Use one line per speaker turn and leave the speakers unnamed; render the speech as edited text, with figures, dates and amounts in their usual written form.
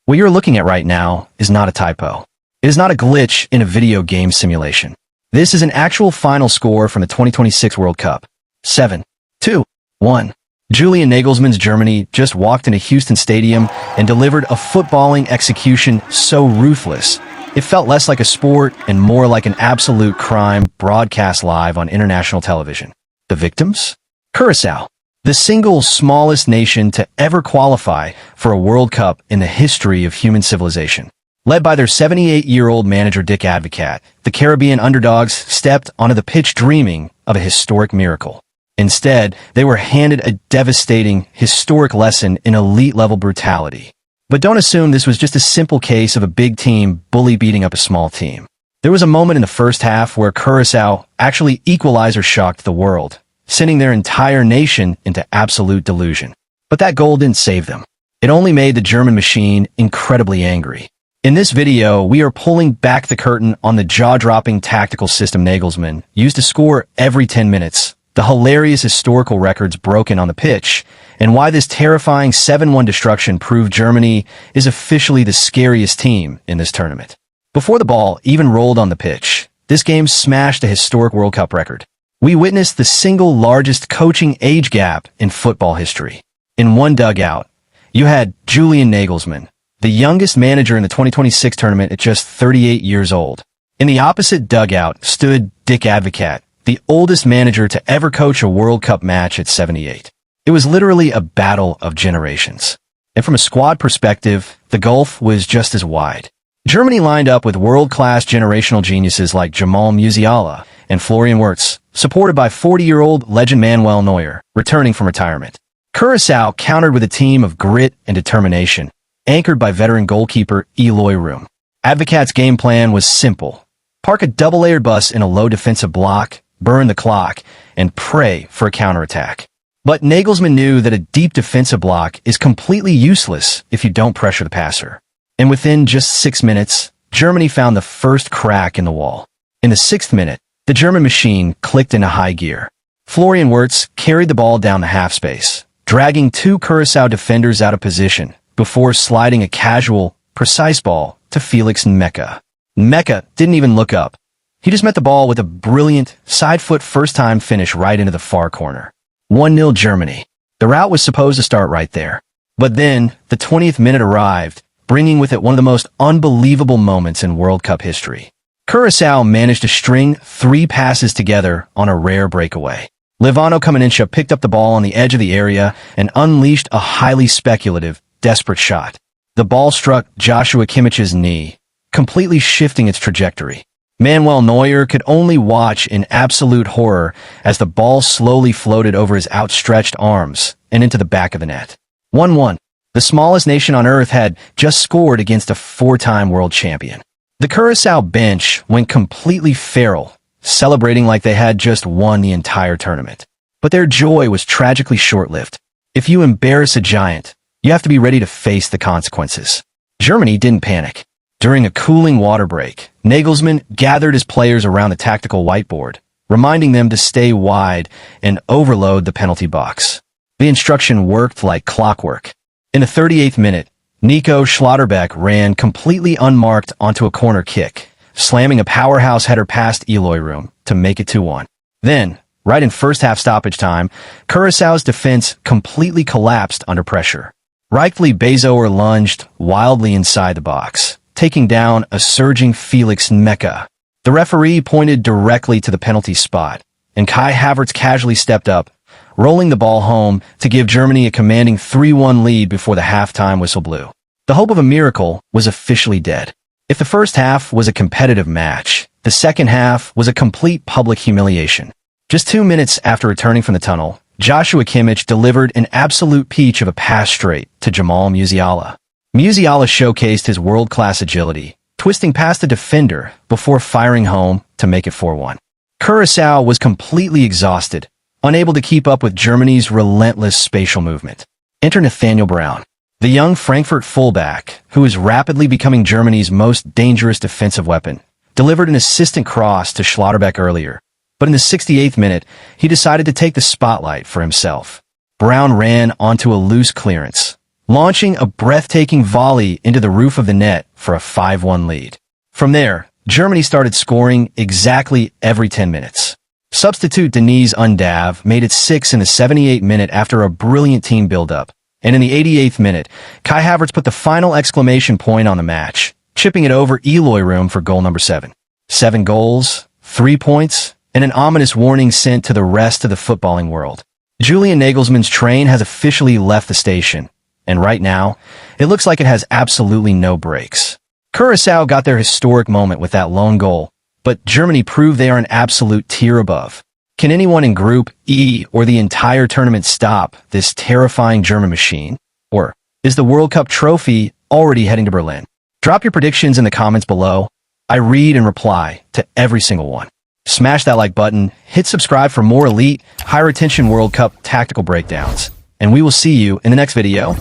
What you're looking at right now is not a typo. It is not a glitch in a video game simulation. This is an actual final score from the 2026 World Cup. 7-2-1. Julian Nagelsmann's Germany just walked into Houston Stadium and delivered a footballing execution so ruthless, it felt less like a sport and more like an absolute crime broadcast live on international television. The victims? Curaçao, the single smallest nation to ever qualify for a World Cup in the history of human civilization. Led by their 78-year-old manager Dick Advocaat, the Caribbean underdogs stepped onto the pitch dreaming of a historic miracle. Instead, they were handed a devastating, historic lesson in elite-level brutality. But don't assume this was just a simple case of a big team bully beating up a small team. There was a moment in the first half where Curaçao actually Equalizer shocked the world, sending their entire nation into absolute delusion. But that goal didn't save them. It only made the German machine incredibly angry. In this video, we are pulling back the curtain on the jaw-dropping tactical system Nagelsmann used to score every 10 minutes, the hilarious historical records broken on the pitch, and why this terrifying 7-1 destruction proved Germany is officially the scariest team in this tournament. Before the ball even rolled on the pitch, this game smashed a historic World Cup record. We witnessed the single largest coaching age gap in football history. In one dugout, you had Julian Nagelsmann, the youngest manager in the 2026 tournament at just 38 years old. In the opposite dugout stood Dick Advocaat, the oldest manager to ever coach a World Cup match at 78. It was literally a battle of generations. And from a squad perspective, the gulf was just as wide. Germany lined up with world-class generational geniuses like Jamal Musiala and Florian Wirtz, supported by 40-year-old legend Manuel Neuer, returning from retirement. Curaçao countered with a team of grit and determination, anchored by veteran goalkeeper Eloy Room. Advocaat's game plan was simple. Park a double-layered bus in a low defensive block, burn the clock, and pray for a counterattack. But Nagelsmann knew that a deep defensive block is completely useless if you don't pressure the passer. And within just 6 minutes, Germany found the first crack in the wall. In the 6th minute, the German machine clicked into high gear. Florian Wirtz carried the ball down the half space, dragging 2 Curaçao defenders out of position before sliding a casual, precise ball to Felix Nmecha. Nmecha didn't even look up. He just met the ball with a brilliant, side-foot first-time finish right into the far corner. 1-0 Germany. The rout was supposed to start right there. But then, the 20th minute arrived, bringing with it one of the most unbelievable moments in World Cup history. Curaçao managed to string 3 passes together on a rare breakaway. Livano Comenencia picked up the ball on the edge of the area and unleashed a highly speculative, desperate shot. The ball struck Joshua Kimmich's knee, completely shifting its trajectory. Manuel Neuer could only watch in absolute horror as the ball slowly floated over his outstretched arms and into the back of the net. 1-1. The smallest nation on earth had just scored against a 4-time world champion. The Curaçao bench went completely feral, celebrating like they had just won the entire tournament. But their joy was tragically short-lived. If you embarrass a giant, you have to be ready to face the consequences. Germany didn't panic. During a cooling water break, Nagelsmann gathered his players around the tactical whiteboard, reminding them to stay wide and overload the penalty box. The instruction worked like clockwork. In the 38th minute, Nico Schlotterbeck ran completely unmarked onto a corner kick, slamming a powerhouse header past Eloy Room to make it 2-1. Then, right in first-half stoppage time, Curaçao's defense completely collapsed under pressure. Rightfully, Bezoer lunged wildly inside the box, taking down a surging Felix Nmecha. The referee pointed directly to the penalty spot, and Kai Havertz casually stepped up, rolling the ball home to give Germany a commanding 3-1 lead before the halftime whistle blew. The hope of a miracle was officially dead. If the first half was a competitive match, the second half was a complete public humiliation. Just 2 minutes after returning from the tunnel, Joshua Kimmich delivered an absolute peach of a pass straight to Jamal Musiala. Musiala showcased his world-class agility, twisting past the defender before firing home to make it 4-1. Curaçao was completely exhausted, unable to keep up with Germany's relentless spatial movement. Enter Nathaniel, the young Frankfurt fullback, who is rapidly becoming Germany's most dangerous defensive weapon, delivered an assistant cross to Schlotterbeck earlier, but in the 68th minute, he decided to take the spotlight for himself. Brown ran onto a loose clearance, launching a breathtaking volley into the roof of the net for a 5-1 lead. From there, Germany started scoring exactly every 10 minutes. Substitute Deniz Undav made it 6 in the 78th minute after a brilliant team build-up. And in the 88th minute, Kai Havertz put the final exclamation point on the match, chipping it over Eloy room for goal number 7. 7 goals, 3 points, and an ominous warning sent to the rest of the footballing world. Julian Nagelsmann's train has officially left the station, and right now, it looks like it has absolutely no brakes. Curaçao got their historic moment with that lone goal, but Germany proved they are an absolute tier above. Can anyone in Group E or the entire tournament stop this terrifying German machine? Or is the World Cup trophy already heading to Berlin? Drop your predictions in the comments below. I read and reply to every single one. Smash that like button, hit subscribe for more elite, high retention World Cup tactical breakdowns, and we will see you in the next video.